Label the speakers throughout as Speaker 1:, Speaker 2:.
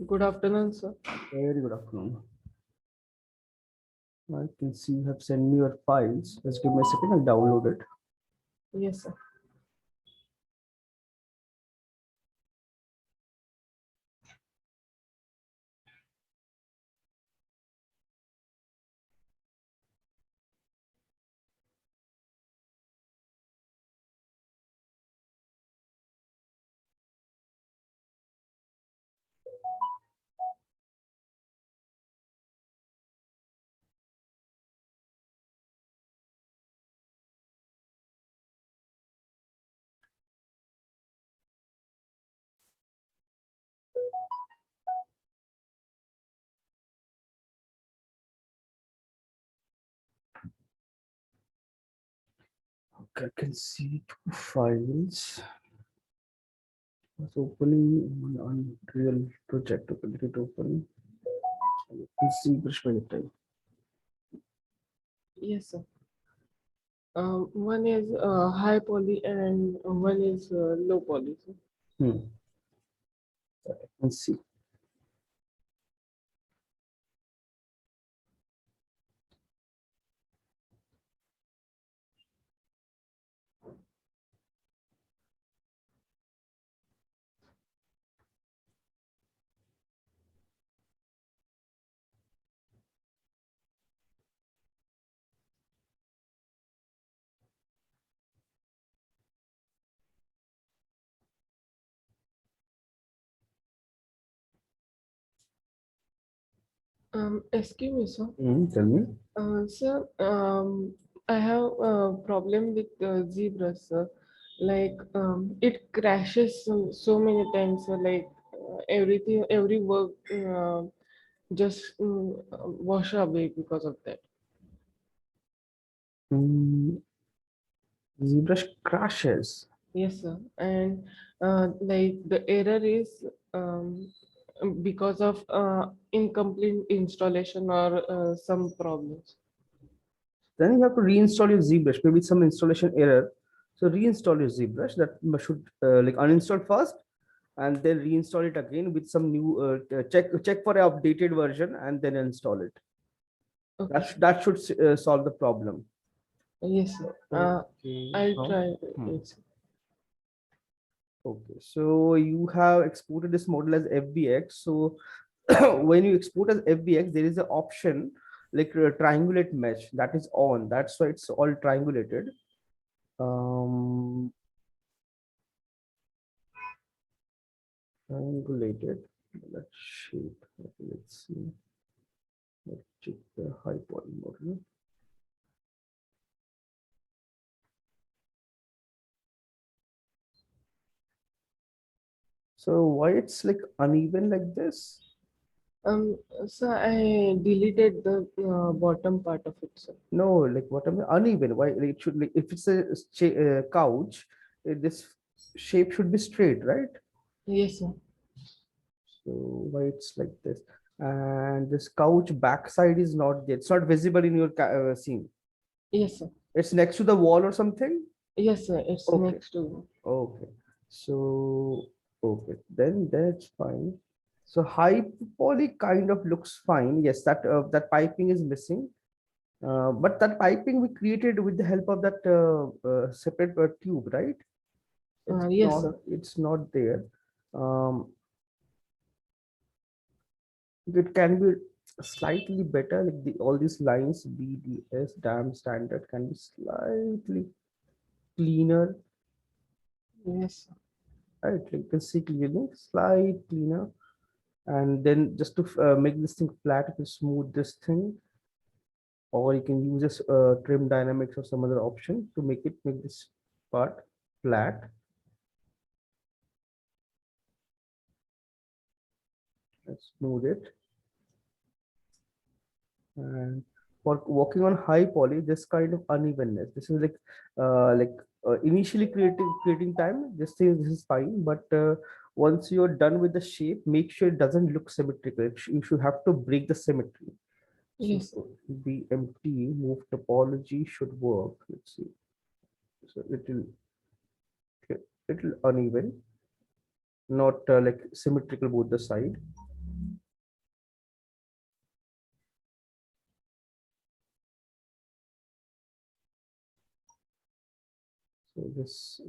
Speaker 1: Good afternoon, sir.
Speaker 2: Very good afternoon. I can see you have sent me your files. Just give me a second, I'll download it.
Speaker 1: Yes, sir.
Speaker 2: Okay, I can see two files. It's opening on Unreal project. Okay, let it open. Let's see brush time.
Speaker 1: Yes, sir. One is high poly and one is low poly, sir.
Speaker 2: Hmm. I can see.
Speaker 1: Excuse me, sir.
Speaker 2: Tell me.
Speaker 1: Sir, I have a problem with Zebra, sir. Like, it crashes so many times, sir. Like, everything, every work just wash away because of that.
Speaker 2: Hmm. ZBrush crashes.
Speaker 1: Yes, sir. And like the error is because of incomplete installation or some problems.
Speaker 2: Then you have to reinstall your ZBrush. Maybe some installation error. So reinstall your ZBrush. That should like uninstall first, and then reinstall it again with some new check for an updated version, and then install it.
Speaker 1: Okay.
Speaker 2: That should solve the problem.
Speaker 1: Yes, sir.
Speaker 2: Okay.
Speaker 1: I'll
Speaker 2: How?
Speaker 1: try
Speaker 2: Hmm.
Speaker 1: it.
Speaker 2: Okay. So you have exported this model as FBX. So when you export as FBX, there is an option like triangulate mesh that is on. That's why it's all triangulated. Um, Triangulated. Let's shape. Okay, let's see. Let's check the high poly model. So why it's like uneven like this?
Speaker 1: So I deleted the bottom part of it, sir.
Speaker 2: No, like what I mean uneven. Why it should like if it's a couch, this shape should be straight, right?
Speaker 1: Yes, sir.
Speaker 2: So why it's like this? And this couch backside is not there. It's not visible in your scene.
Speaker 1: Yes, sir.
Speaker 2: It's next to the wall or something.
Speaker 1: Yes, sir. It's
Speaker 2: Okay.
Speaker 1: next to.
Speaker 2: Okay. So okay, then that's fine. So high poly kind of looks fine. Yes, that that piping is missing. But that piping we created with the help of that separate tube, right?
Speaker 1: Yes, sir.
Speaker 2: It's not there. Um, it can be slightly better, like all these lines, BDS, dam standard, can be slightly cleaner,
Speaker 1: Yes, sir.
Speaker 2: right? Like you can see clearly, slight cleaner. And then just to make this thing flat, you can smooth this thing, or you can use this trim dynamics or some other option to make this part flat. Let's smooth it. And for working on high poly, this kind of unevenness, this is initially creating time, this is fine, but once you're done with the shape, make sure it doesn't look symmetrical. You should have to break the symmetry. So
Speaker 1: Yes, sir.
Speaker 2: BMT move topology should work. Let's see. So it'll uneven, not like symmetrical both the side. So this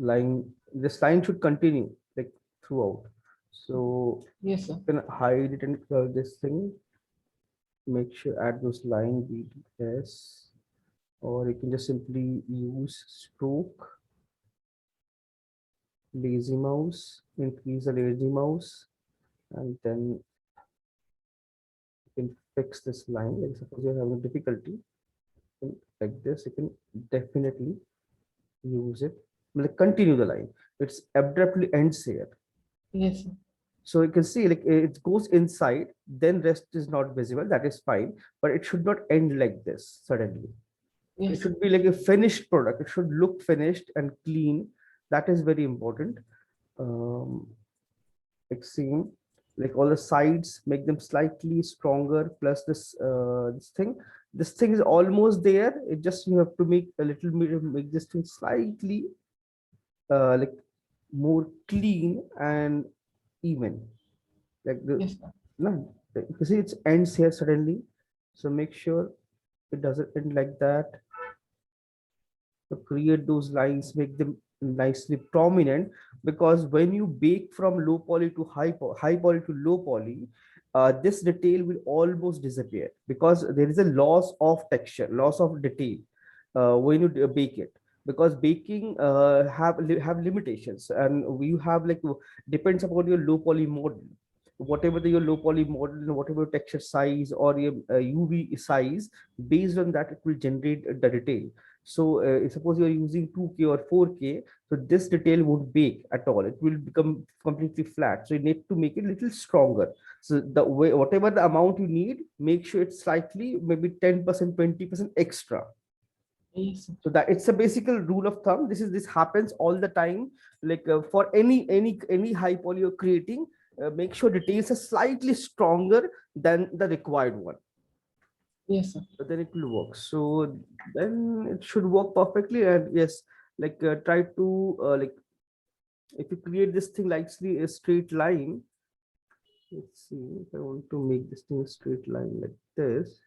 Speaker 2: line should continue like throughout. So
Speaker 1: Yes, sir.
Speaker 2: you can hide it and this thing. Make sure add those line BDS, or you can just simply use stroke, lazy mouse, increase the lazy mouse, and then you can fix this line. Like suppose you're having difficulty like this, you can definitely use it. Like continue the line. It's abruptly ends here.
Speaker 1: Yes, sir.
Speaker 2: So you can see like it goes inside, then rest is not visible. That is fine, but it should not end like this suddenly. It
Speaker 1: Yes, sir.
Speaker 2: should be like a finished product. It should look finished and clean. That is very important. Um, like seeing like all the sides, make them slightly stronger. Plus this thing is almost there. It just you have to make a little bit, make this thing slightly like more clean and even. Like the
Speaker 1: Yes, sir.
Speaker 2: no, you see it ends here suddenly. So make sure it doesn't end like that. To create those lines, make them nicely prominent, because when you bake from low poly to high poly to low poly, this detail will almost disappear because there is a loss of texture, loss of detail when you bake it. Because baking have limitations, and you have like depends upon your low poly model. Whatever your low poly model and whatever texture size or your UV size, based on that it will generate the detail. So suppose you are using 2K or 4K, so this detail won't bake at all. It will become completely flat. So you need to make it a little stronger. So the way, whatever the amount you need, make sure it's slightly maybe 10%, 20% extra.
Speaker 1: Yes, sir.
Speaker 2: So that it's a basic rule of thumb. This happens all the time. Like for any high poly you're creating, make sure details are slightly stronger than the required one.
Speaker 1: Yes, sir.
Speaker 2: So then it will work. So then it should work perfectly. And yes, like try to like if you create this thing like a straight line, let's see if I want to make this thing a straight line like this.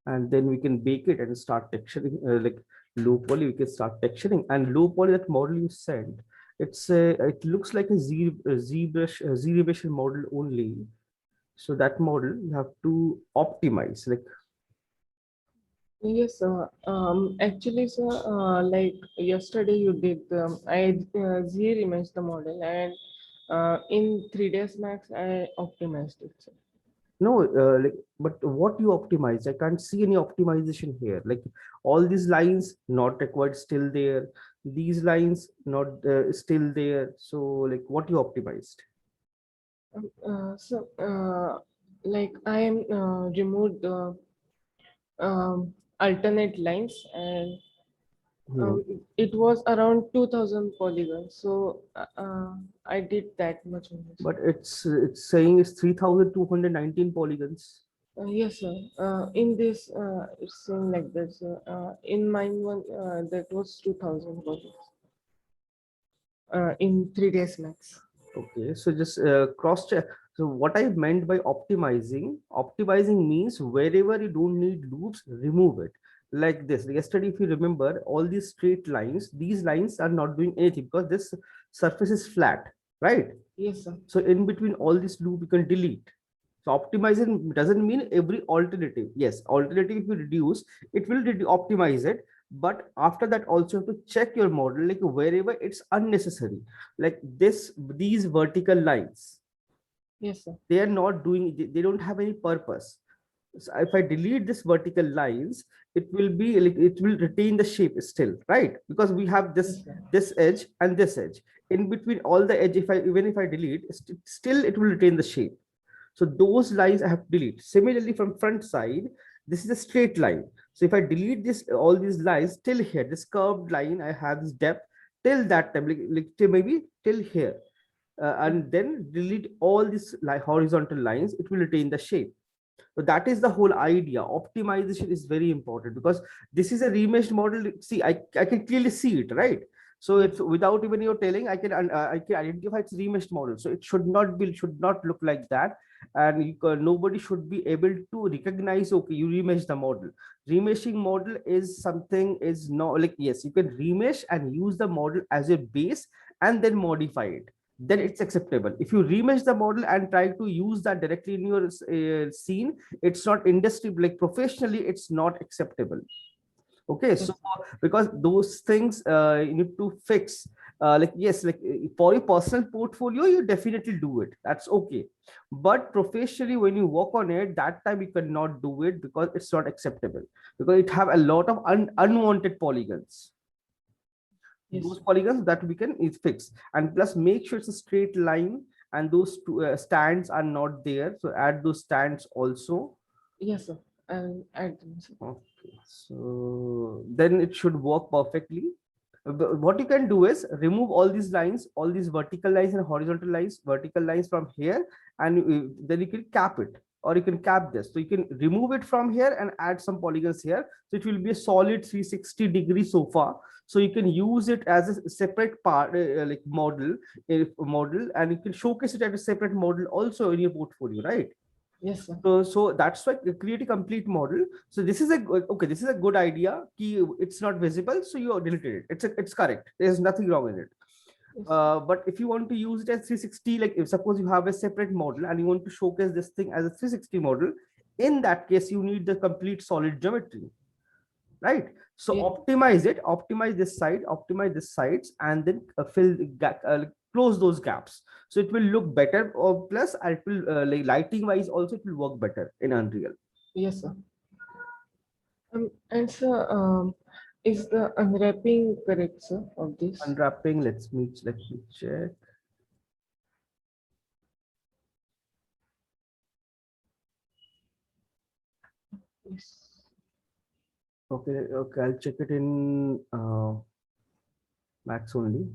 Speaker 2: And then we can bake it and start texturing like low poly. We can start texturing, and low poly, that model you sent, it looks like a ZBrush model only. So that model you have to optimize. Like
Speaker 1: Yes, sir. Actually, sir, like yesterday you did, I Z-imaged the model, and in 3 days max, I optimized it, sir.
Speaker 2: no, like but what you optimize? I can't see any optimization here. Like all these lines not required, still there. These lines not still there. So like what you optimized?
Speaker 1: Like I am removed the alternate lines, and
Speaker 2: Hmm.
Speaker 1: it was around 2000 polygons. So I did that much only, sir.
Speaker 2: But it's saying it's 3219 polygons.
Speaker 1: Yes, sir. In this, it's saying like this. In mine one, that was 2000 projects. In 3 days max.
Speaker 2: Okay, so just cross check. So what I meant by optimizing means wherever you don't need loops, remove it. Like this. Yesterday, if you remember, all these straight lines, these lines are not doing anything because this surface is flat, right?
Speaker 1: Yes, sir.
Speaker 2: So in between all this loop, you can delete. So optimizing doesn't mean every alternative. Yes, alternative if you reduce, it will optimize it. But after that, also have to check your model, like wherever it's unnecessary, like these vertical lines,
Speaker 1: Yes, sir.
Speaker 2: they are not doing, they don't have any purpose. So if I delete this vertical lines, it will be like it will retain the shape still, right? Because we have
Speaker 1: Yes, sir.
Speaker 2: this edge and this edge. In between all the edge, if I even if I delete, still it will retain the shape. So those lines I have to delete. Similarly, from front side, this is a straight line. So if I delete this, all these lines till here, this curved line, I have this depth till that time, like till maybe till here. And then delete all these like horizontal lines, it will retain the shape. So that is the whole idea. Optimization is very important because this is a remeshed model. See, I can clearly see it, right? So
Speaker 1: Yes.
Speaker 2: it's without even your telling, I can identify it's remeshed model. So it should not look like that, and nobody should be able to recognize. Okay, you remesh the model. Remeshing model is something is not like, yes, you can remesh and use the model as a base and then modify it, then it's acceptable. If you remesh the model and try to use that directly in your scene, it's not industry, like professionally, it's not acceptable. Okay, so
Speaker 1: Yes.
Speaker 2: because those things you need to fix. Like yes, like for your personal portfolio, you definitely do it. That's okay. But professionally, when you work on it, that time you cannot do it because it's not acceptable. Because it have a lot of unwanted polygons,
Speaker 1: Yes.
Speaker 2: those polygons that we can is fix, and plus make sure it's a straight line and those two stands are not there, so add those stands also.
Speaker 1: Yes, sir. I'll add them, sir.
Speaker 2: Okay, so then it should work perfectly. What you can do is remove all these lines, all these vertical lines and horizontal lines, vertical lines from here, and then you can cap it, or you can cap this. So you can remove it from here and add some polygons here. So it will be a solid 360-degree sofa. So you can use it as a separate part, like model, and you can showcase it as a separate model also in your portfolio, right?
Speaker 1: Yes, sir.
Speaker 2: So that's why create a complete model. So this is a okay, this is a good idea. Key, it's not visible, so you deleted it. It's correct. There's nothing wrong in it.
Speaker 1: Yes.
Speaker 2: But if you want to use it as 360, like if suppose you have a separate model and you want to showcase this thing as a 360 model, in that case you need the complete solid geometry, right? So
Speaker 1: Yes.
Speaker 2: optimize it, optimize this sides, and then fill close those gaps, so it will look better. Or plus it will like lighting wise also it will work better in Unreal.
Speaker 1: Yes, sir. And sir, is the unwrapping correct, sir, of this?
Speaker 2: Unwrapping, let me check.
Speaker 1: Yes.
Speaker 2: Okay, I'll check it in Max only.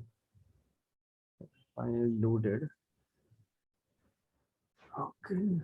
Speaker 2: Finally loaded. Okay.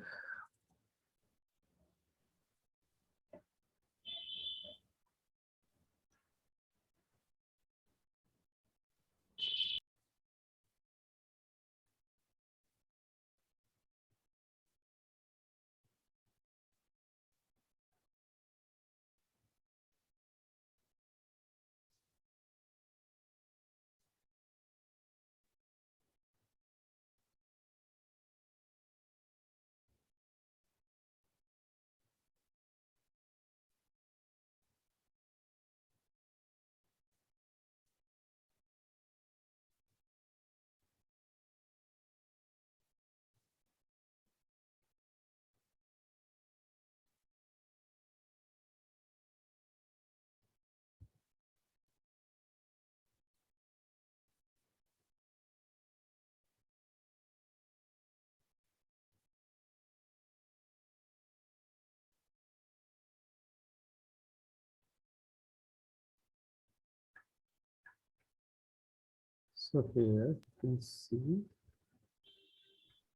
Speaker 2: So here you can see.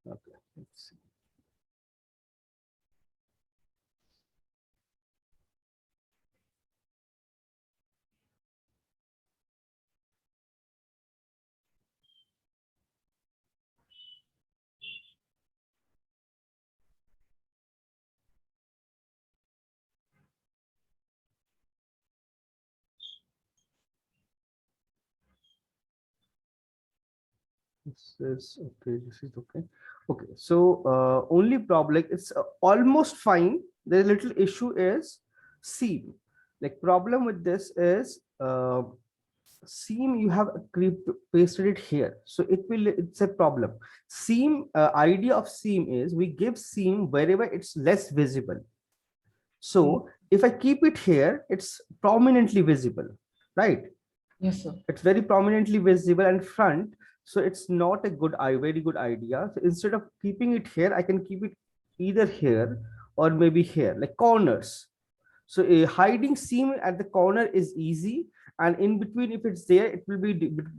Speaker 2: Okay, let's see. This is okay. This is okay. Okay. So only problem, it's almost fine. The little issue is seam. Like problem with this is seam you have pasted it here, so it's a problem. Seam, idea of seam is we give seam wherever it's less visible.
Speaker 1: Mm.
Speaker 2: So if I keep it here, it's prominently visible, right?
Speaker 1: Yes, sir.
Speaker 2: It's very prominently visible and front, so it's not a very good idea. So instead of keeping it here, I can keep it either here or maybe here, like corners. So a hiding seam at the corner is easy, and in between, if it's there, it will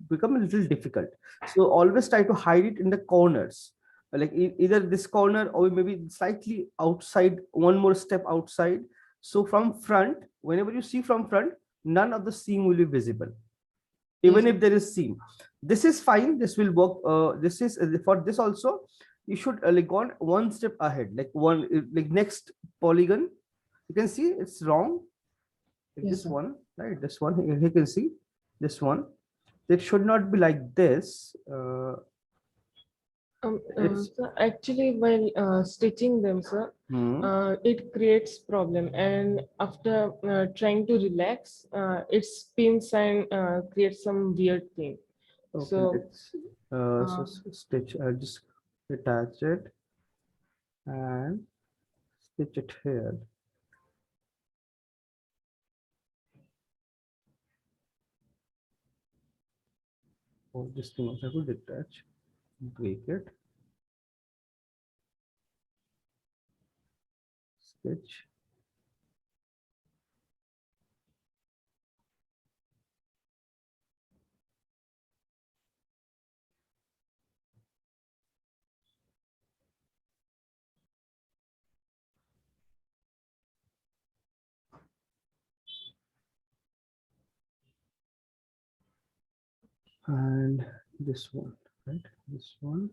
Speaker 2: become a little difficult. So always try to hide it in the corners, like either this corner or maybe slightly outside, one more step outside. So from front, whenever you see from front, none of the seam will be visible,
Speaker 1: Yes,
Speaker 2: even if there is seam. This is fine. This will work. This is for this also. You should like go on one step ahead, like like next polygon. You can see it's wrong. Like
Speaker 1: yes,
Speaker 2: this
Speaker 1: sir.
Speaker 2: one, right? This one, you can see this one. It should not be like this. It's
Speaker 1: So actually, while stitching them, sir,
Speaker 2: hmm.
Speaker 1: it creates problem. And after trying to relax, it spins and creates some weird thing.
Speaker 2: Okay,
Speaker 1: So,
Speaker 2: let's
Speaker 1: uh,
Speaker 2: stitch. I'll just attach it and stitch it here. Oh, this thing also I will detach, break it, stitch. And this one, right? This one,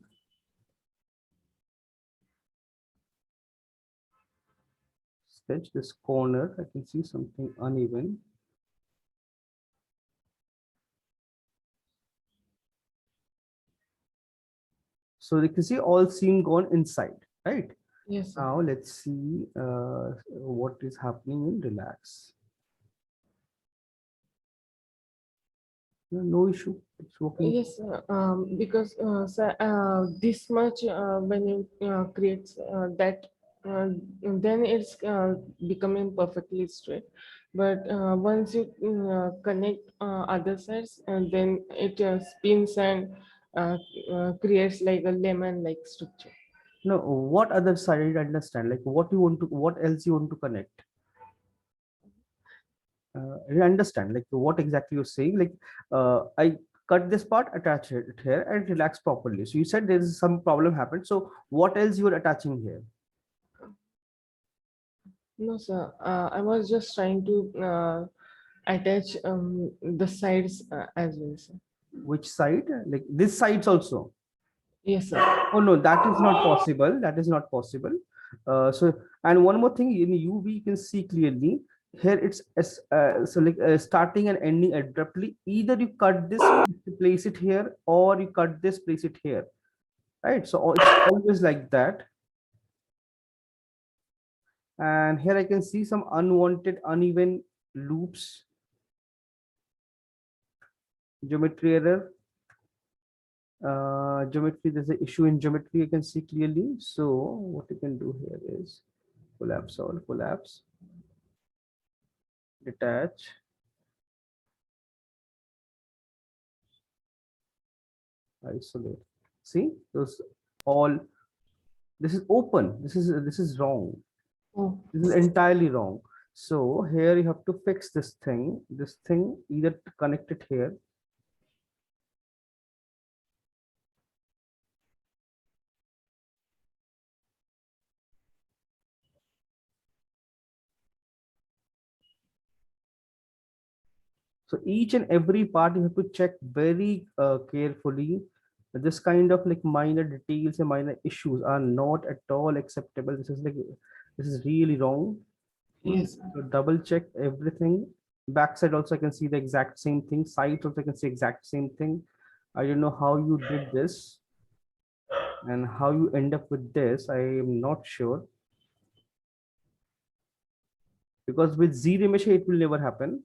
Speaker 2: sketch this corner. I can see something uneven. So you can see all seam gone inside, right?
Speaker 1: yes, sir.
Speaker 2: Now let's see what is happening in relax. No, no issue. It's working.
Speaker 1: Yes, because sir, this much when you create that, then it's becoming perfectly straight. But once you connect other sides, and then it spins and uh, creates like a lemon-like structure.
Speaker 2: No, what other side I didn't understand? Like what you want to, what else you want to connect? I didn't understand. Like what exactly you're saying? Like I cut this part, attach it here, and relax properly. So you said there is some problem happened. So what else you are attaching here?
Speaker 1: No, sir. I was just trying to attach the sides as well, sir.
Speaker 2: Which side? Like this sides also.
Speaker 1: Yes, sir.
Speaker 2: Oh no, that is not possible. That is not possible. So and one more thing in UV you can see clearly here it's so like starting and ending abruptly. Either you cut this, place it here, or you cut this, place it here. Right. So it's always like that. And here I can see some unwanted uneven loops, geometry error. Geometry, there's an issue in geometry, you can see clearly. So what you can do here is collapse all, collapse, detach, isolate. See those all, this is open, this is wrong,
Speaker 1: Oh,
Speaker 2: this is entirely wrong. So here you have to fix this thing either to connect it here. So each and every part you have to check very carefully. This kind of like minor details and minor issues are not at all acceptable. This is like, this is really wrong.
Speaker 1: yes.
Speaker 2: So double check everything. Backside also I can see the exact same thing. Sides also I can see exact same thing. I don't know how you did this and how you end up with this. I am not sure, because with ZRemesh it will never happen.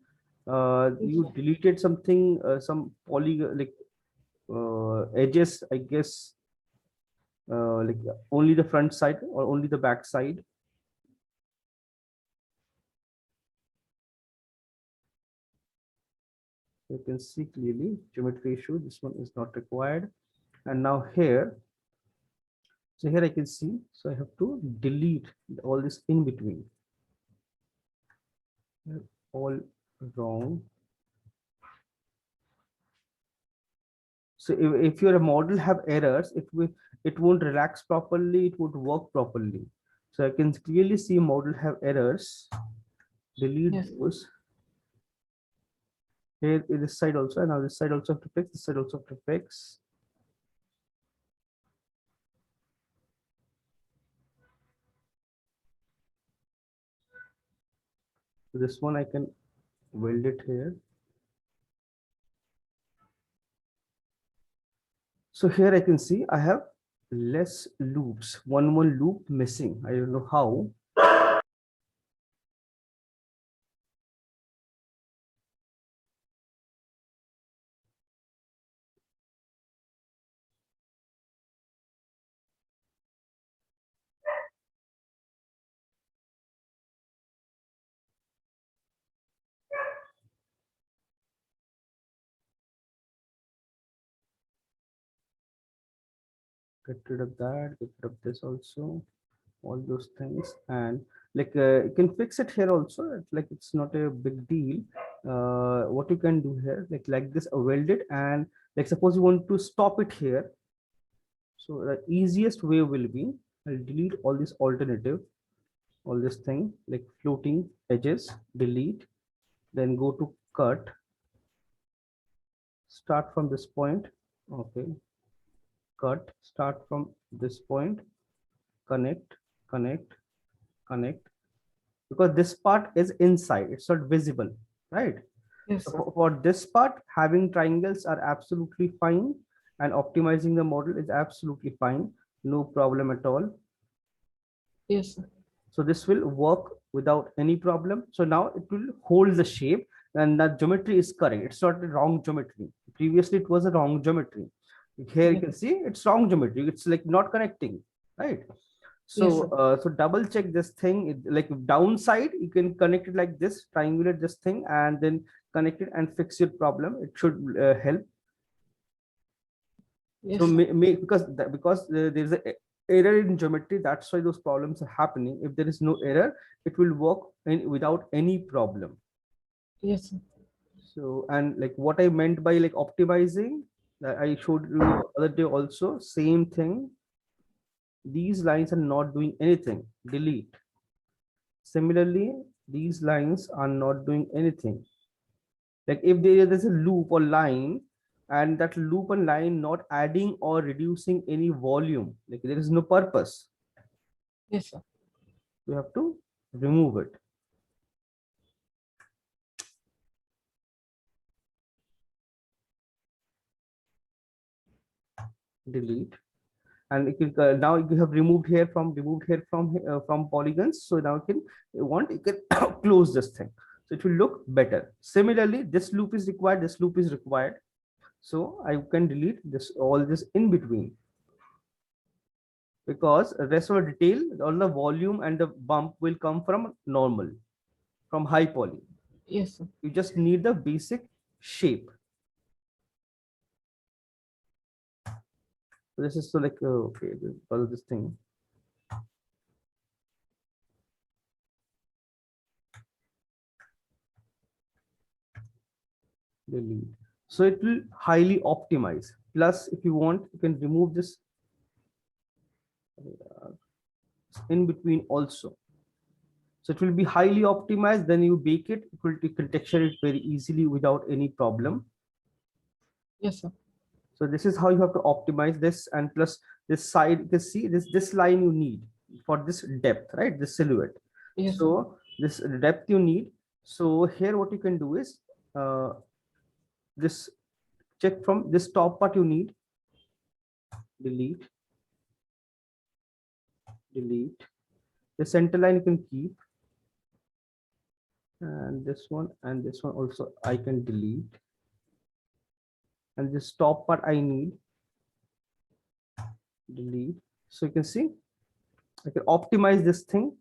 Speaker 1: Yes,
Speaker 2: You
Speaker 1: sir.
Speaker 2: deleted something, some poly like edges, I guess, like only the front side or only the back side. You can see clearly geometry issue. This one is not required. And now here, so here I can see. So I have to delete all this in between. All wrong. So if your model have errors, it won't relax properly, it won't work properly. So I can clearly see model have errors. Delete
Speaker 1: Yes,
Speaker 2: those. Here this side also, and now this side also have to fix, this side also have to fix. So this one I can weld it here. So here I can see I have less loops, one more loop missing. I don't know how. Get rid of that, get rid of this also, all those things. And like you can fix it here also. Like it's not a big deal. What you can do here, like this, weld it, and like suppose you want to stop it here. So the easiest way will be, I'll delete all this alternative, all this thing like floating edges, delete, then go to cut, start from this point. Okay, cut, start from this point, connect, connect, connect, because this part is inside, it's not visible, right?
Speaker 1: yes,
Speaker 2: So
Speaker 1: sir.
Speaker 2: for this part, having triangles are absolutely fine, and optimizing the model is absolutely fine, no problem at all.
Speaker 1: Yes, sir.
Speaker 2: So this will work without any problem. So now it will hold the shape, and the geometry is correct. It's not a wrong geometry. Previously it was a wrong geometry. Here you
Speaker 1: Yes,
Speaker 2: can see it's wrong geometry. It's like not connecting, right?
Speaker 1: yes,
Speaker 2: So
Speaker 1: sir.
Speaker 2: so double check this thing. Like downside, you can connect it like this, triangulate this thing, and then connect it and fix your problem. It should help. So
Speaker 1: Yes, sir.
Speaker 2: because there's a error in geometry, that's why those problems are happening. If there is no error, it will work without any problem.
Speaker 1: Yes, sir.
Speaker 2: So, and like what I meant by like optimizing, I showed you the other day also, same thing. These lines are not doing anything, delete. Similarly, these lines are not doing anything. Like if there's a loop or line, and that loop and line not adding or reducing any volume, like there is no purpose,
Speaker 1: Yes, sir.
Speaker 2: you have to remove it. Delete. And it can, now you have removed here from polygons. So now you can, you can close this thing, so it will look better. Similarly, this loop is required, this loop is required, so I can delete this, all this in between, because the rest of the detail, all the volume and the bump will come from normal, from high poly.
Speaker 1: Yes, sir.
Speaker 2: You just need the basic shape. So this is so like okay, because of this thing. Delete. So it will highly optimize. Plus, if you want, you can remove this in between also. So it will be highly optimized. Then you bake it. You can texture it very easily without any problem.
Speaker 1: Yes, sir.
Speaker 2: So this is how you have to optimize this. And plus this side, you can see this line you need for this depth, right? This silhouette.
Speaker 1: Yes, sir.
Speaker 2: So this depth you need. So here what you can do is this check from this top part you need, delete, delete. The center line you can keep, and this one also I can delete, and this top part I need, delete. So you can see I can optimize this thing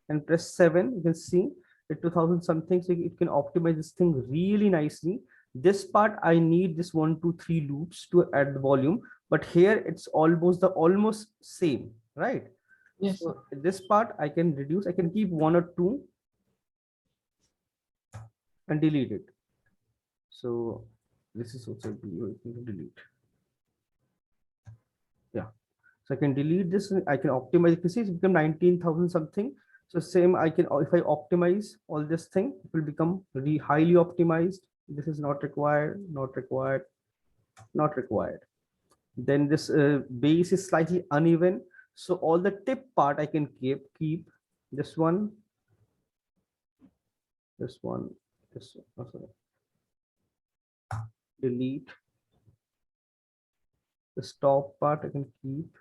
Speaker 2: and press 7. You can see it 2000 something, so it can optimize this thing really nicely. This part I need this 1 2 3 loops to add the volume, but here it's almost same, right?
Speaker 1: Yes,
Speaker 2: So
Speaker 1: sir.
Speaker 2: this part I can reduce, I can keep 1 or 2 and delete it. So this is also delete. Yeah, so I can delete this, I can optimize. You can see it's become 19,000 something. So same, I can, if I optimize all this thing, it will become highly optimized. This is not required, not required, not required. Then this base is slightly uneven. So all the tip part I can keep this one, this one, this one, oh, sorry. Delete. The top part I can keep.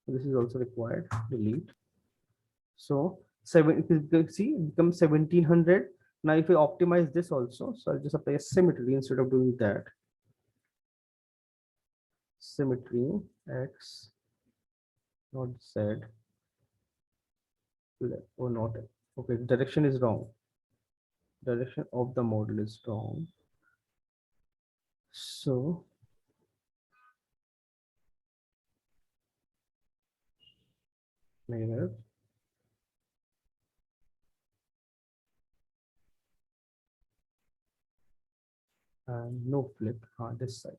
Speaker 2: This is also required, delete. So you can see it becomes 1700. Now if I optimize this also, so I'll just apply a symmetry instead of doing that. Symmetry X, not Z. Or not. Okay, direction is wrong. Direction of the model is wrong. So mirror. And no flip on this side.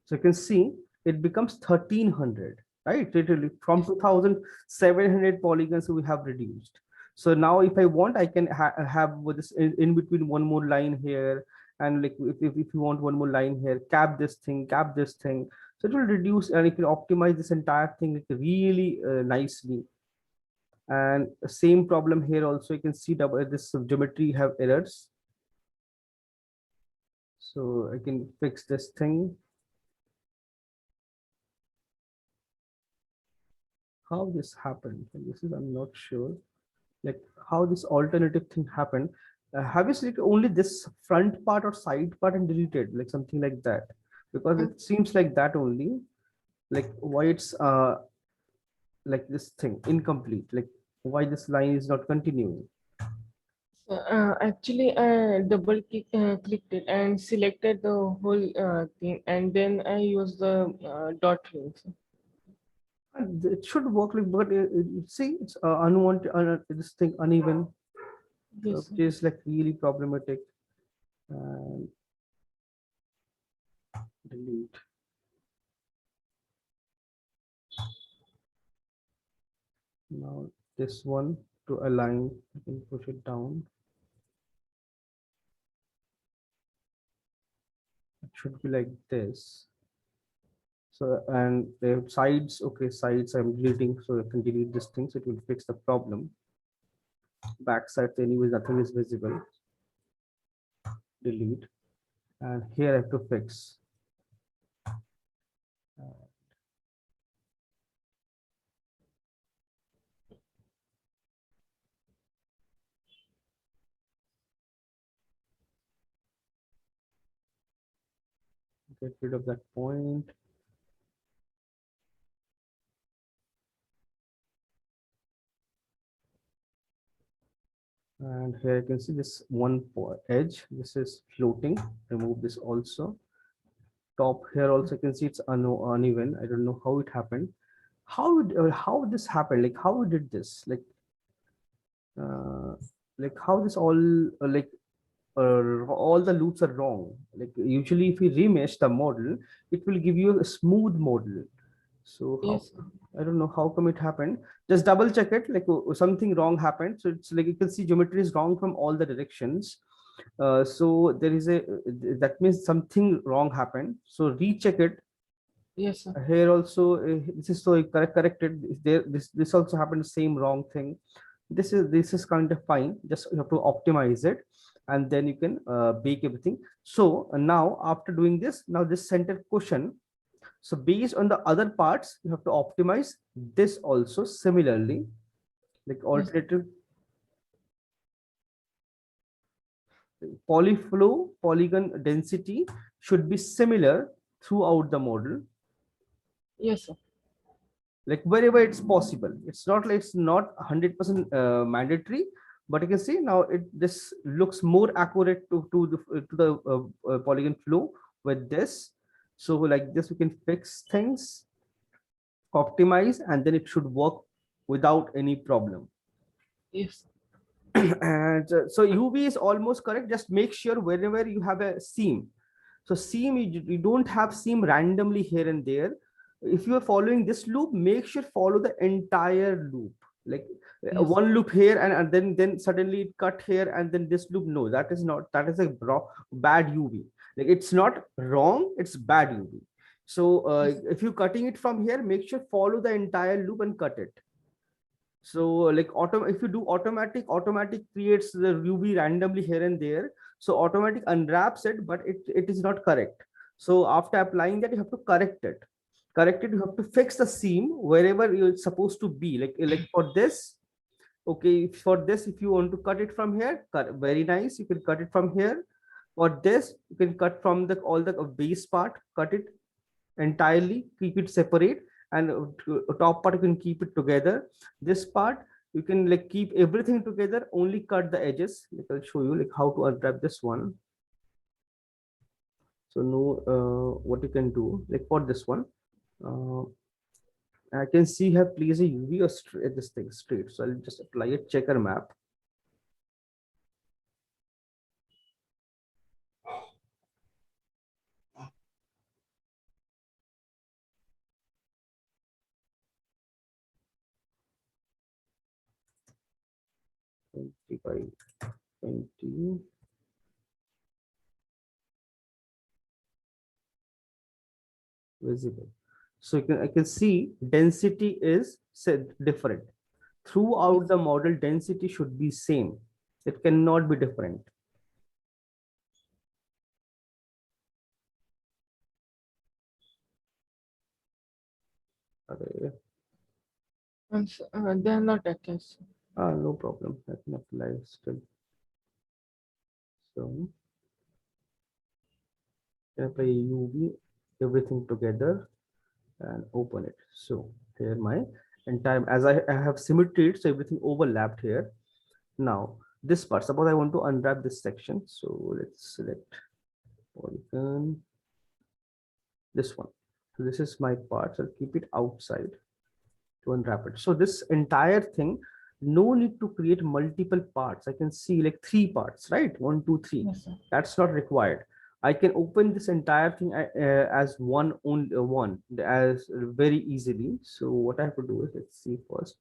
Speaker 2: So you can see it becomes 1300, right? Literally from 2700 polygons we have reduced. So now if I want, I can have with this in between one more line here. And like if you want one more line here, cap this thing, cap this thing. So it will reduce and it can optimize this entire thing like really nicely. And same problem here also, you can see this geometry have errors. So I can fix this thing. How this happened, this is I'm not sure, like how this alternative thing happened. Have you selected only this front part or side part and deleted, like something like that? Because
Speaker 1: Mm.
Speaker 2: it seems like that only, like why it's like this thing incomplete, like why this line is not continuing.
Speaker 1: So, actually, I double clicked it and selected the whole thing, and then I used the dot links.
Speaker 2: And it should work, like, but see it's unwanted, this thing uneven, so
Speaker 1: Yes, sir.
Speaker 2: it is like really problematic. And delete. Now this one to align, you can push it down. It should be like this. So and the sides, okay, sides I'm deleting, so I can delete this thing, so it will fix the problem. Backside, anyways, nothing is visible. Delete, and here I have to fix. Get rid of that point. And here you can see this one edge, this is floating, remove this also. Top here also you can see it's uneven, I don't know how it happened. How this happened, like how we did this, uh, like how this all the loops are wrong. Like usually if we remesh the model, it will give you a smooth model. So how,
Speaker 1: Yes, sir.
Speaker 2: I don't know how come it happened. Just double check it, like something wrong happened. So it's like you can see geometry is wrong from all the directions. So there is a, that means something wrong happened. So recheck it.
Speaker 1: Yes, sir.
Speaker 2: Here also, this is so corrected. There, this also happened the same wrong thing. This is kind of fine. Just you have to optimize it. and then you can bake everything. So now after doing this, now this center cushion, so based on the other parts, you have to optimize this also similarly, like
Speaker 1: Yes.
Speaker 2: alternative polyflow polygon density should be similar throughout the model,
Speaker 1: Yes, sir.
Speaker 2: like wherever it's possible. It's not like it's not 100% mandatory, but you can see now it this looks more accurate to the polygon flow with this. So like this, we can fix things, optimize, and then it should work without any problem.
Speaker 1: Yes.
Speaker 2: And so UV is almost correct. Just make sure wherever you have a seam. So seam, you don't have seam randomly here and there. If you are following this loop, make sure follow the entire loop. Like
Speaker 1: Yes.
Speaker 2: one loop here and then suddenly it cut here and then this loop. No, that is not, that is a bad UV. Like it's not wrong, it's bad UV. So
Speaker 1: Yes.
Speaker 2: if you're cutting it from here, make sure follow the entire loop and cut it. So like if you do automatic creates the UV randomly here and there. So automatic unwraps it, but it is not correct. So after applying that, you have to correct it. You have to fix the seam wherever you're supposed to be. Like for this, okay, for this, if you want to cut it from here, very nice, you can cut it from here. For this, you can cut from the all the base part, cut it entirely, keep it separate, and top part you can keep it together. This part you can like keep everything together, only cut the edges. Like I'll show you like how to unwrap this one. So no, what you can do, like for this one, uh, I can see have placed a UV or straight, this thing straight, so I'll just apply a checker map. By 20 visible. So you can, I can see density is said different throughout the model. Density should be same, it cannot be different. Okay.
Speaker 1: And they are not attached.
Speaker 2: No problem, I can apply still. So apply UV everything together and open it. So here my entire, as I have symmetried, so everything overlapped here. Now this part, suppose I want to unwrap this section, so let's select polygon, this one. So this is my part, so I'll keep it outside to unwrap it. So this entire thing, no need to create multiple parts. I can see like 3 parts, right? 1, 2, 3.
Speaker 1: Yes, sir.
Speaker 2: That's not required. I can open this entire thing as one only one as very easily. So what I have to do is, let's see first.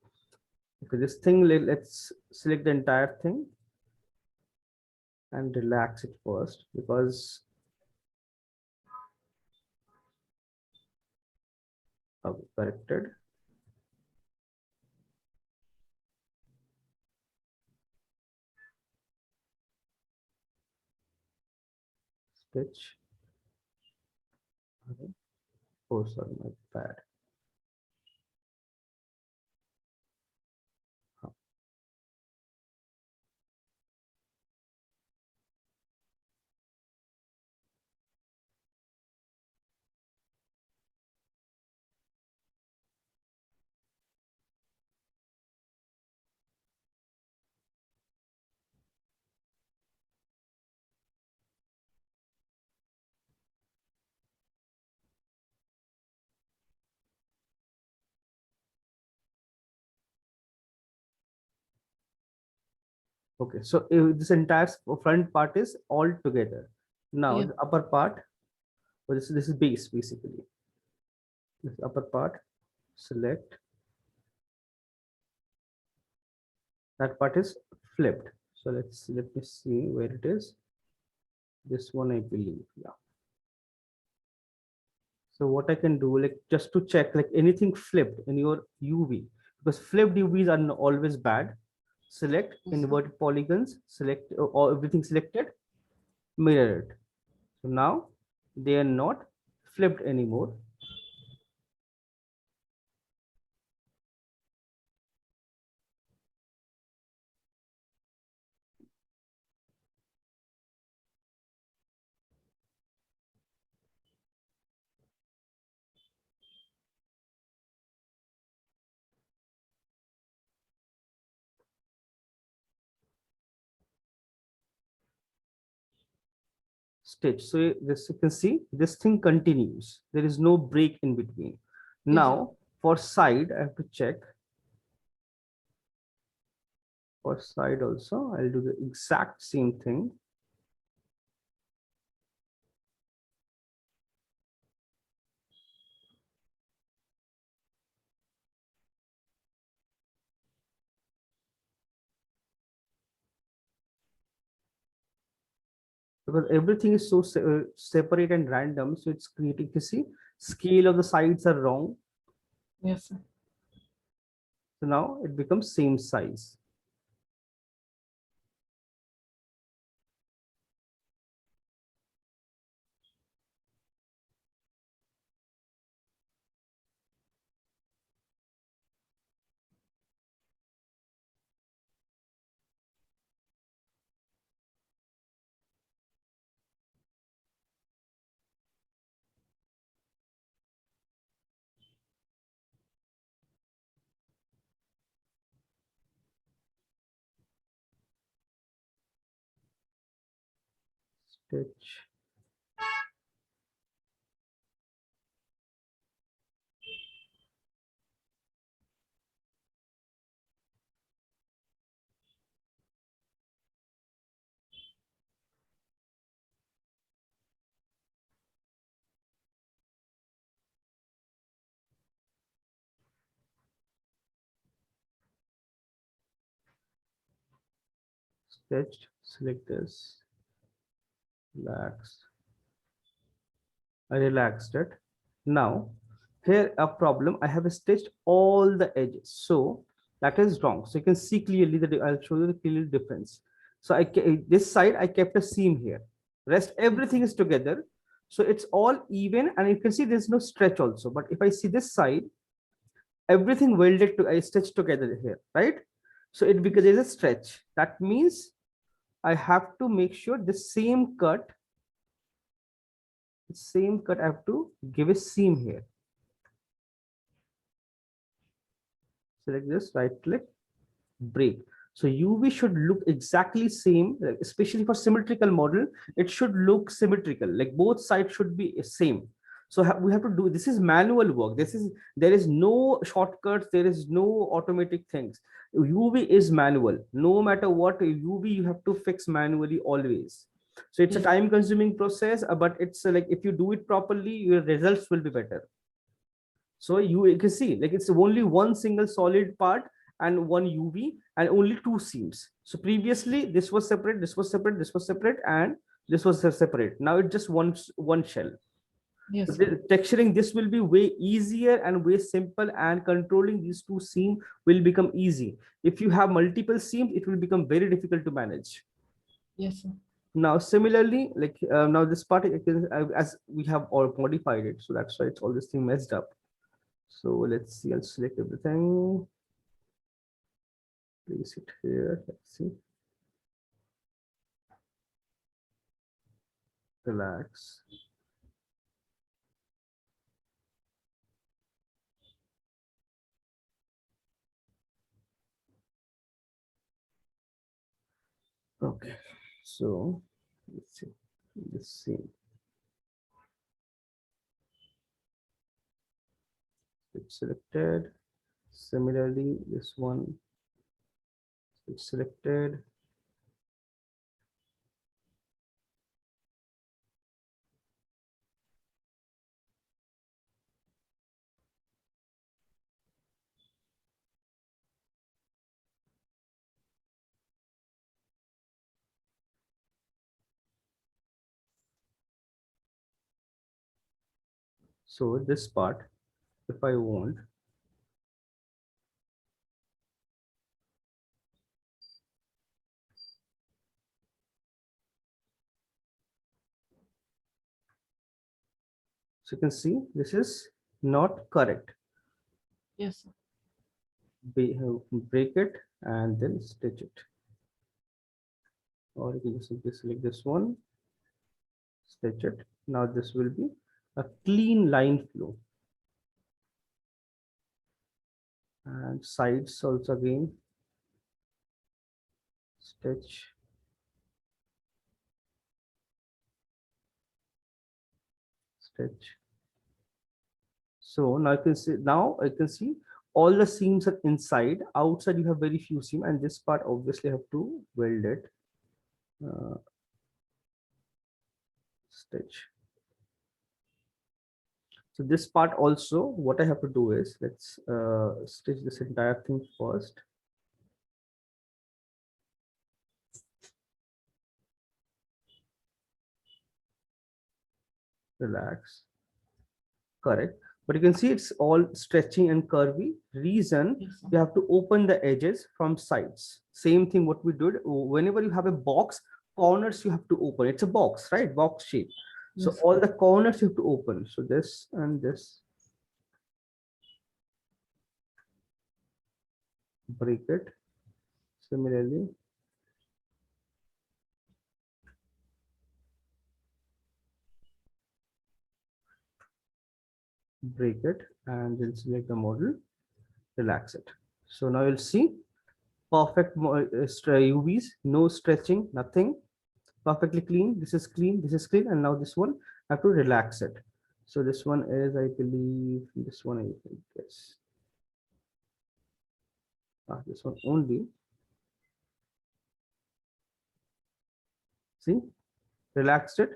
Speaker 2: Okay, this thing, let's select the entire thing and relax it first, because corrected. Sketch. Okay. Oh, sorry, my bad. Okay, so this entire front part is all together. Now
Speaker 1: Yes.
Speaker 2: the upper part, well, this is base basically. This upper part, select, that part is flipped. So let me see where it is. This one, I believe, yeah. So what I can do, like just to check, like anything flipped in your UV, because flipped UVs are always bad. select
Speaker 1: Yes, sir.
Speaker 2: inverted polygons, select or everything selected, mirror it. So now they are not flipped anymore. Stitch. So this you can see this thing continues. There is no break in between.
Speaker 1: Yes, sir.
Speaker 2: Now for side, I have to check for side also. I'll do the exact same thing. Because everything is so separate and random, so it's creating, you see, scale of the sides are wrong.
Speaker 1: Yes, sir.
Speaker 2: So now it becomes same size. Stitch. Stitch. Select this. Relax. I relaxed it. Now, here a problem. I have stitched all the edges. So that is wrong. So you can see clearly that I'll show you the clear difference. So this side I kept a seam here. Rest everything is together. So it's all even, and you can see there's no stretch also. But if I see this side, everything welded to I stitched together here, right? So it because there's a stretch. That means I have to make sure the same cut I have to give a seam here. Select this, right click, break. So UV should look exactly same, especially for symmetrical model. It should look symmetrical, like both sides should be same. So we have to do, this is manual work. There is no shortcuts. There is no automatic things. UV is manual. No matter what UV, you have to fix manually always. So it's a
Speaker 1: Yes,
Speaker 2: time consuming process, but it's like if you do it properly, your results will be better. So you can see like it's only one single solid part and one UV and only two seams. So previously this was separate, this was separate, this was separate, and this was separate. Now it's just one shell. So
Speaker 1: yes, sir.
Speaker 2: texturing this will be way easier and way simple, and controlling these two seams will become easy. If you have multiple seams, it will become very difficult to manage.
Speaker 1: Yes, sir.
Speaker 2: Now similarly, like now this part as we have all modified it, so that's why it's all this thing messed up. So let's see, I'll select everything, place it here. Let's see, relax. Okay, so let's see, let's see. It's selected. Similarly, this one, it's selected. So this part, if I want, So you can see this is not correct.
Speaker 1: Yes, sir.
Speaker 2: Break it and then stitch it. Or you can just simply select this one, stitch it. Now this will be a clean line flow. And sides also again, stitch, stitch. So now I can see all the seams are inside. Outside you have very few seam, and this part obviously have to weld it. Uh, Stitch. So this part also, what I have to do is let's stitch this entire thing first. Relax. Correct. But you can see it's all stretching and curvy. Reason,
Speaker 1: Yes, sir.
Speaker 2: you have to open the edges from sides. Same thing what we did. Whenever you have a box, corners you have to open. It's a box, right? Box shape. So
Speaker 1: Yes,
Speaker 2: all the corners you have to open. So this and this. Break it. Similarly. Break it and then select the model. Relax it. So now you'll see perfect UVs, no stretching, nothing, perfectly clean. This is clean, this is clean, and now this one I have to relax it. So this one is, I believe, this one I think, yes. This one only. See, relaxed it.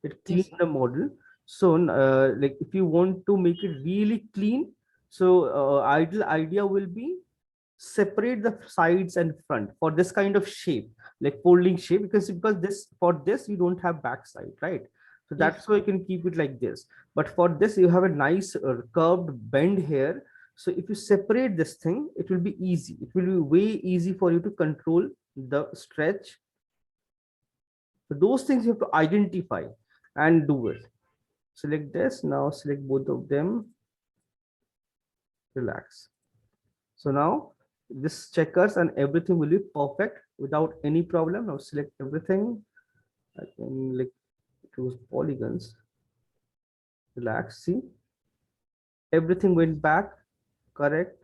Speaker 2: It
Speaker 1: yes,
Speaker 2: cleaned
Speaker 1: sir.
Speaker 2: the model. So like if you want to make it really clean, so ideal idea will be separate the sides and front for this kind of shape, like folding shape, because this, for this you don't have back side, right? So
Speaker 1: Yes,
Speaker 2: that's why you can keep it like this. But for this you have a nice curved bend here. So if you separate this thing, it will be easy. It will be way easy for you to control the stretch. So those things you have to identify and do it. Select this, now select both of them, relax. So now this checkers and everything will be perfect without any problem. Now select everything. I can like choose polygons. Relax. See, everything went back correct,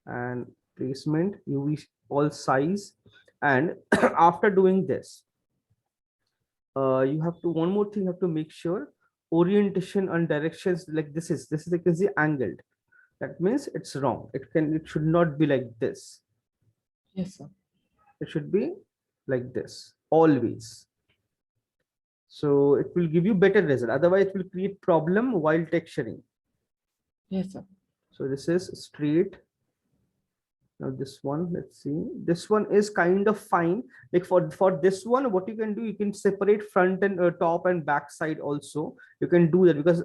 Speaker 2: and placement UV all size. And after doing this, you have to one more thing. You have to make sure orientation and directions, like this is you can see angled. That means it's wrong. It should not be like this.
Speaker 1: yes, sir.
Speaker 2: It should be like this always. So it will give you better result. Otherwise it will create problem while texturing.
Speaker 1: Yes, sir.
Speaker 2: So this is straight. Now this one, let's see, this one is kind of fine. Like for this one, what you can do, you can separate front and top and back side also. You can do that because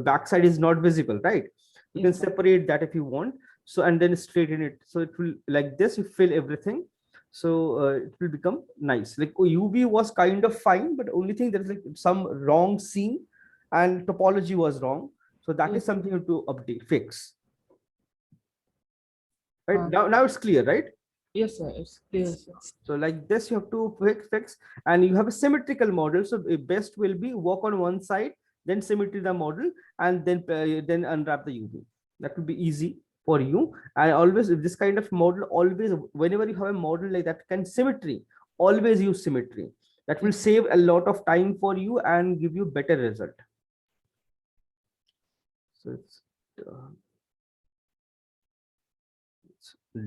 Speaker 2: back side is not visible, right? You can
Speaker 1: Yes, sir.
Speaker 2: separate that if you want. So and then straighten it, so it will like this, you fill everything. So it will become nice. Like UV was kind of fine, but only thing there is like some wrong scene and topology was wrong. So that is
Speaker 1: Yes, sir.
Speaker 2: something you have to update, fix. Right
Speaker 1: Uh,
Speaker 2: now it's clear, right?
Speaker 1: yes, sir. It's clear, sir.
Speaker 2: So like this, you have to fix, and you have a symmetrical model. So best will be work on one side, then symmetry the model, and then unwrap the UV. That will be easy for you. And always, if this kind of model, always whenever you have a model like that can symmetry, always use symmetry. That will
Speaker 1: Yes, sir.
Speaker 2: save a lot of time for you and give you better result. So it's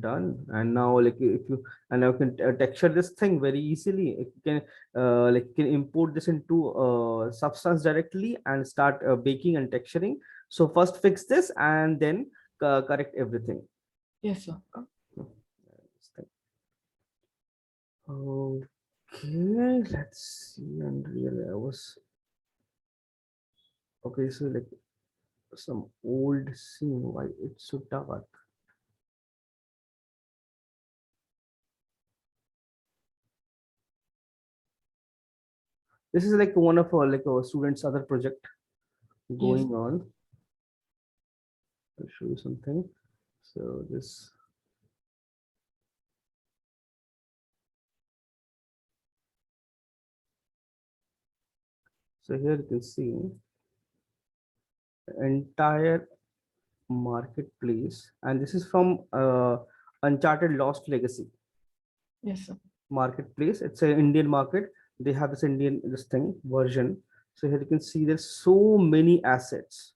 Speaker 2: done. And now like if you, and now you can texture this thing very easily. You can like you can import this into Substance directly and start baking and texturing. So first fix this and then correct everything.
Speaker 1: Yes, sir.
Speaker 2: Okay, let's see. And really I was okay. So like some old scene, why it's so dark. This is like one of our like our students other project. going on. I'll show you something. So this. So here you can see the entire marketplace, and this is from Uncharted Lost Legacy
Speaker 1: Yes, sir.
Speaker 2: marketplace. It's an Indian market. They have this Indian this thing version. So here you can see there's so many assets,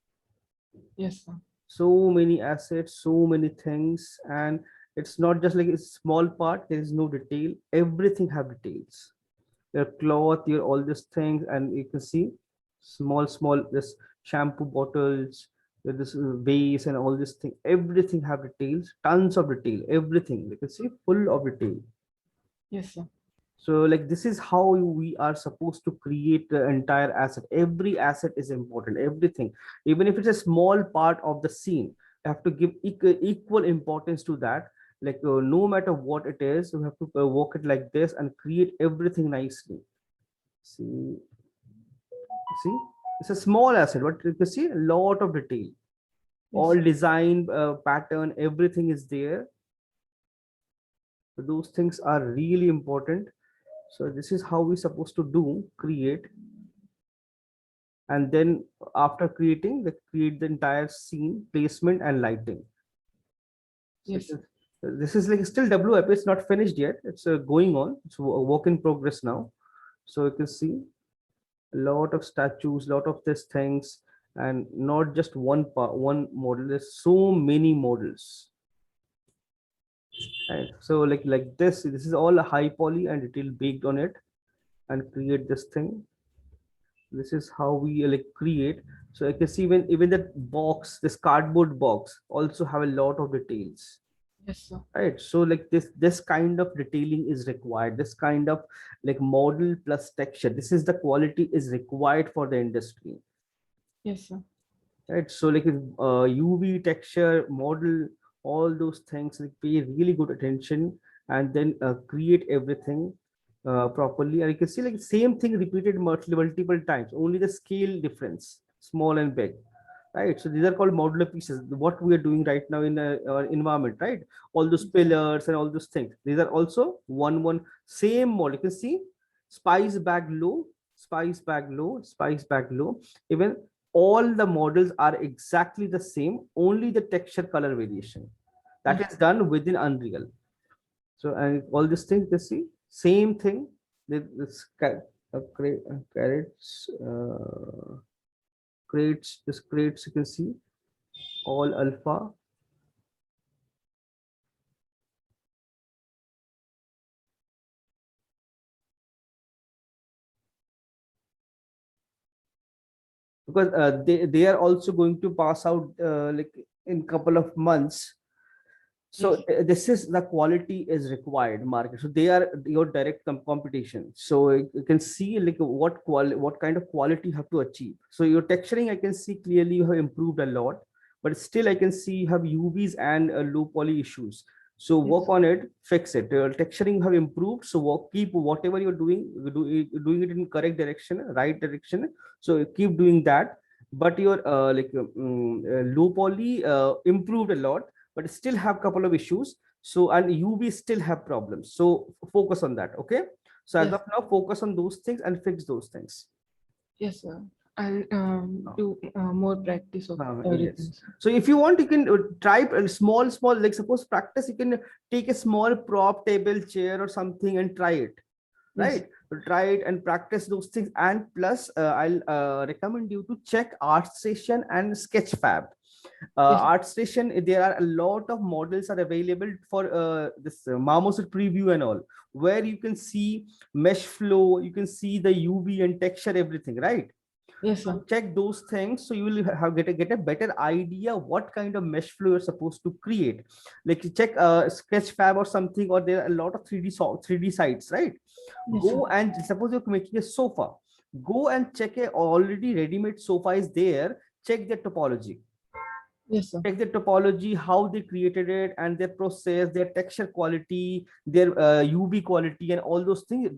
Speaker 1: Yes, sir.
Speaker 2: so many assets, so many things, and it's not just like a small part. There is no detail. Everything have details. Your cloth, your all these things, and you can see small this shampoo bottles, this vase, and all this thing. Everything have details, tons of detail. Everything you can see full of detail.
Speaker 1: Yes, sir.
Speaker 2: So like this is how we are supposed to create the entire asset. Every asset is important. Everything, even if it's a small part of the scene, you have to give equal importance to that. Like no matter what it is, you have to work it like this and create everything nicely. See, it's a small asset, but you can see a lot of detail.
Speaker 1: Yes,
Speaker 2: All
Speaker 1: sir.
Speaker 2: design, pattern, everything is there. So those things are really important. So this is how we're supposed to do, create, and then after creating, they create the entire scene, placement and lighting. So
Speaker 1: Yes, sir.
Speaker 2: this is like still WIP, it's not finished yet. It's going on. It's a work in progress now. So you can see a lot of statues, lot of these things, and not just one part, one model. There's so many models. Right. So like this is all a high poly and detail baked on it and create this thing. This is how we like create. So I can see even that box, this cardboard box also have a lot of details.
Speaker 1: Yes, sir.
Speaker 2: Right. So like this kind of detailing is required. This kind of like model plus texture. This is the quality is required for the industry.
Speaker 1: Yes, sir.
Speaker 2: Right. So like UV texture model, all those things, like pay really good attention and then create everything properly. And you can see like same thing repeated multiple times, only the scale difference, small and big. Right. So these are called modular pieces. What we are doing right now in our environment, right? All those
Speaker 1: Yes.
Speaker 2: pillars and all those things. These are also one same model. You can see spice bag low, spice bag low, spice bag low. Even all the models are exactly the same, only the texture color variation that
Speaker 1: Yes.
Speaker 2: is done within Unreal. So and all these things you see same thing. This carrots, crates, this crates you can see all alpha. Because they are also going to pass out like in couple of months. So
Speaker 1: Yes.
Speaker 2: this is the quality is required market. So they are your direct competition. So you can see like what kind of quality you have to achieve. So your texturing, I can see clearly you have improved a lot, but still I can see you have UVs and low poly issues. So work
Speaker 1: Yes.
Speaker 2: on it, fix it. Texturing have improved. So keep whatever you're doing, doing it in correct direction, right direction. So keep doing that. But your low poly improved a lot, but still have couple of issues. So and UV still have problems. So focus on that. Okay. So as
Speaker 1: Yes.
Speaker 2: of now, focus on those things and fix those things.
Speaker 1: Yes, sir. And do more practice of
Speaker 2: Yes.
Speaker 1: everything, sir.
Speaker 2: So if you want, you can try a small, like suppose practice, you can take a small prop table, chair or something and try it.
Speaker 1: Yes.
Speaker 2: Right. Try it and practice those things. And plus, I'll recommend you to check ArtStation and Sketchfab.
Speaker 1: Yes.
Speaker 2: ArtStation, there are a lot of models are available for this Marmoset preview and all, where you can see mesh flow, you can see the UV and texture, everything, right?
Speaker 1: Yes,
Speaker 2: So
Speaker 1: sir.
Speaker 2: check those things, so you will have get a better idea what kind of mesh flow you're supposed to create. Like check Sketchfab or something, or there are a lot of 3D sites, right?
Speaker 1: Yes, sir.
Speaker 2: Go and suppose you're making a sofa, go and check a already ready-made sofa is there, check the topology.
Speaker 1: Yes, sir.
Speaker 2: check the topology, how they created it, and their process, their texture quality, their UV quality, and all those things.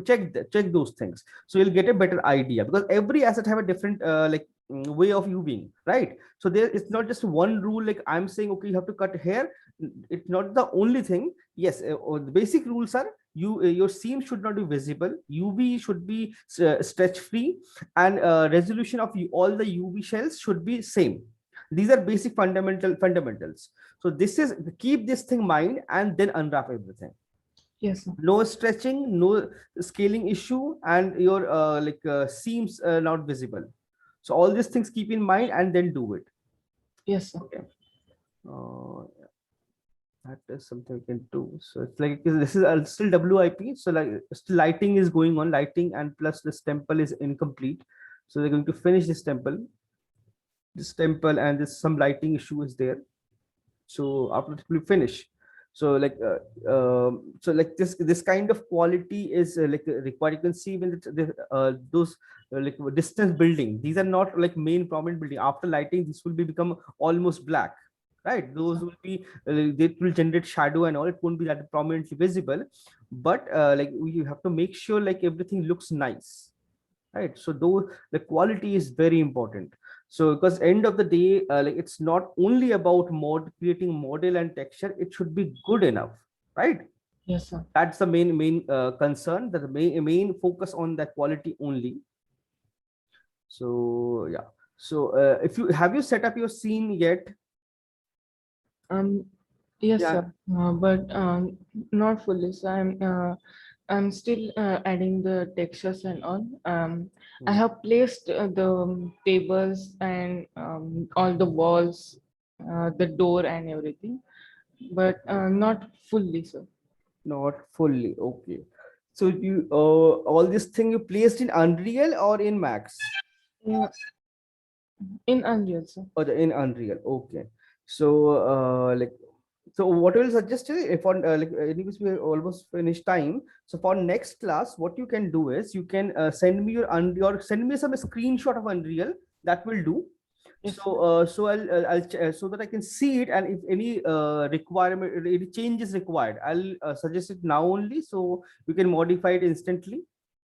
Speaker 2: Check those things, so you'll get a better idea, because every asset have a different way of UVing, right? So there, it's not just one rule. Like I'm saying, okay, you have to cut hair. It's not the only thing. Yes, the basic rules are your seam should not be visible. UV should be stretch free, and resolution of all the UV shells should be same. These are basic fundamentals. So this is, keep this thing in mind and then unwrap everything.
Speaker 1: Yes, sir.
Speaker 2: No stretching, no scaling issue, and your seams not visible. So all these things keep in mind and then do it.
Speaker 1: Yes, sir.
Speaker 2: Okay. Yeah. That is something we can do. So it's like, this is still WIP. So like still lighting is going on, lighting, and plus this temple is incomplete. So they're going to finish this temple, and there's some lighting issue is there. So after we finish, so like this kind of quality is required. You can see when those like distance building, these are not like main prominent building. After lighting, this will be become almost black, right? Those will be they will generate shadow and all. It won't be that prominently visible, but like you have to make sure like everything looks nice, right? So though the quality is very important. So because end of the day, like it's not only about creating model and texture, it should be good enough, right?
Speaker 1: Yes, sir.
Speaker 2: That's the main concern, that the main focus on that quality only. So yeah. So if you have, you set up your scene yet?
Speaker 1: Yes,
Speaker 2: Yeah.
Speaker 1: sir. But not fully. So I'm still adding the textures and all. I have placed the tables and all the walls, the door and everything, but not fully, sir.
Speaker 2: Not fully. Okay. So you all this thing you placed in Unreal or in Max?
Speaker 1: Yeah, in Unreal, sir.
Speaker 2: Or in Unreal. Okay. So so what I will suggest is, if on like anyways we almost finished time. So for next class, what you can do is you can send me your send me some screenshot of Unreal. That will do.
Speaker 1: Yes,
Speaker 2: So so so that I can see it, and if any requirement, any change is required, I'll suggest it now only, so you can modify it instantly,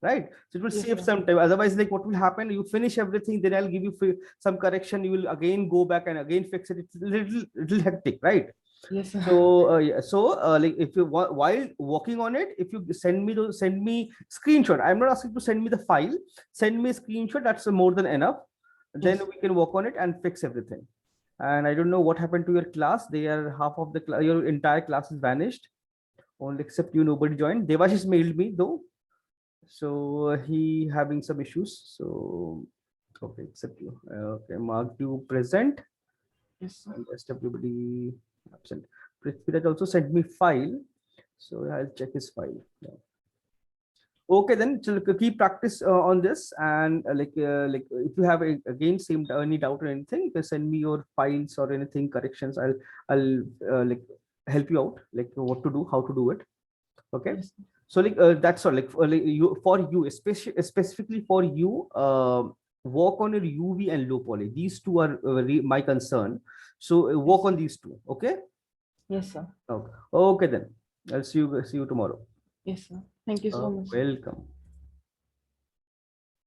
Speaker 2: right? So it will
Speaker 1: yes,
Speaker 2: save
Speaker 1: sir.
Speaker 2: some time. Otherwise, like what will happen, you finish everything, then I'll give you some correction, you will again go back and again fix it. It's little hectic, right?
Speaker 1: Yes, sir.
Speaker 2: So yeah, so like if you while working on it, if you send me screenshot, I'm not asking to send me the file, send me a screenshot, that's more than enough. Then
Speaker 1: Yes.
Speaker 2: we can work on it and fix everything. And I don't know what happened to your class. They are half of the class, your entire class is vanished, only except you, nobody joined. Devashish mailed me though, so he having some issues. So okay, except you. Okay, mark you present,
Speaker 1: Yes, sir.
Speaker 2: and rest everybody absent. Prithviraj also sent me file, so I'll check his file. Yeah. Okay, then so keep practice on this, and like if you have again same any doubt or anything, you can send me your files or anything corrections. I'll like help you out, like what to do, how to do it. Okay.
Speaker 1: Yes, sir.
Speaker 2: So that's all. Like you, for you, especially specifically for you, work on your UV and low poly. These two are my concern. So work on these two. Okay.
Speaker 1: Yes, sir.
Speaker 2: Okay. Okay then. I'll see you tomorrow.
Speaker 1: Yes, sir. Thank you so much, sir.
Speaker 2: Welcome.